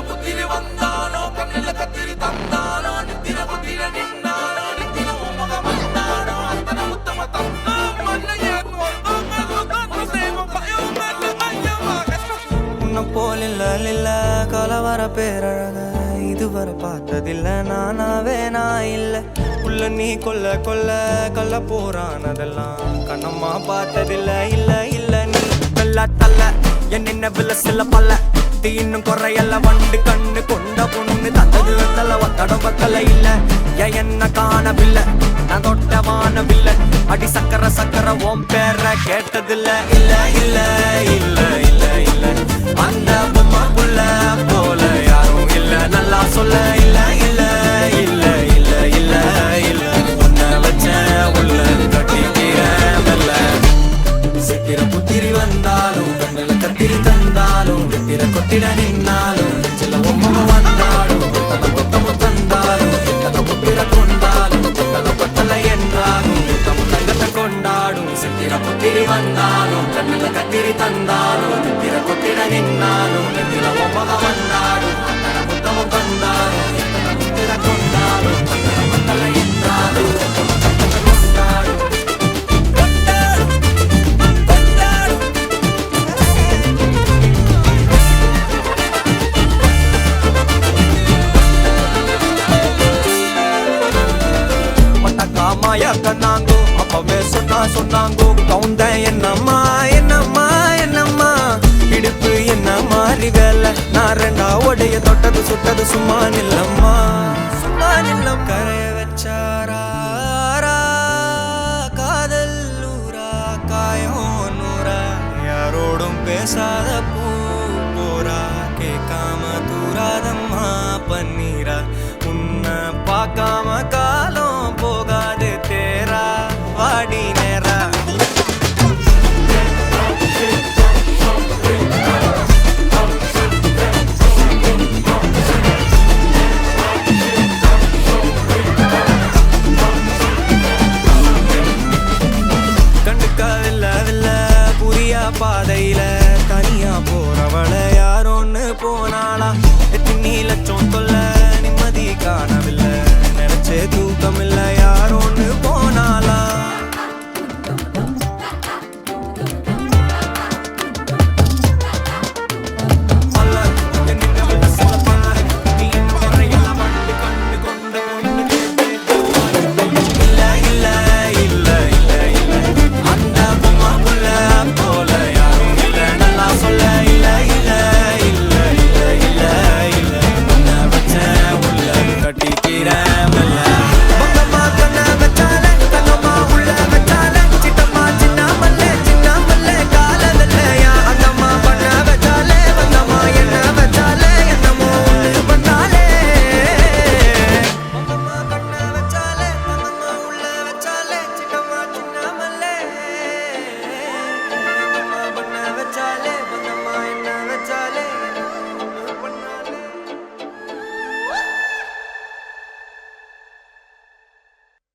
புத்திரி வந்தானோ கண்ணில கத்திரி தந்தானோ நித்திர புத்திர நின்னானோ நித்திர உமக வந்தானோ அத்தனை முத்தம தந்தோ மண்ணையே உன்னை போல் இல்ல கலவர பேரழக இதுவரை பார்த்ததில்ல நானாவே நான் இல்ல உள்ள நீ கொல்ல கொல்ல கல்ல போறானதெல்லாம் கண்ணம்மா பார்த்ததில்ல இல்ல இல்ல நீ வெள்ள தள்ள என்ன வில்ல சில பல்ல இன்னும் குறையல்ல வண்டு கண்ணு கொண்ட பொண்ணு தந்தது வெத்தல ஒத்தடம் பத்தல இல்ல என்ன காணவில்லை நான் தொட்ட வானவில்லை அடி சக்கர சக்கர ஓம் பேர கேட்டதில்ல இல்ல இல்ல இல்ல இல்ல இல்ல அந்த பொம்மா புள்ள போல யாரும் இல்ல நல்லா சொல்ல இல்ல இல்ல இல்ல இல்ல இல்ல இல்ல உன்னை வச்ச உள்ள கட்டிக்கிற மெல்ல சித்திர புத்திரி வந்தாலும் கண்ணில கத்திரி தந்தாலும் வெத்திர கொத்திட நின்னாலும் சில ஒம்மக வந்தாலும் கொத்தல கொத்தமு தந்தாலும் எத்தனை புத்திர கொண்டாலும் கொத்தல கொத்தல என்றாலும் கொத்தமு தங்கத்தை கொண்டாடும் சித்திர புத்திரி வந்தாலும் கண்ணில கத்திரி தந்தாலும் வெத்திர கொத்திட நின்னாலும் வெத்திர ஒம்மக வந்தாலும் கொத்தல கொத்தமு தந்தாலும் எத்தனை புத்திர கொண்டாலும் கொத்தல கொத்தல என்றாலும் கொத்தமு தங்கத்தை கொண்டாடும் மாயாக்கனாங்கோ அப்பவே சொன்னாங்கோ கவுந்தேன் என்னம்மா என்னம்மா என்னம்மா இடுப்பு என்ன மாறி வேலை நான் ரெண்டா உடைய தொட்டது சுட்டது சும்மா நில்லம்மா சும்மா நில்லம் கரைய வச்சாரா காதல் ஊரா காயம் நூறா யாரோடும் பேசாத பூ போரா கேட்காம தூராதம்மா பண்ணி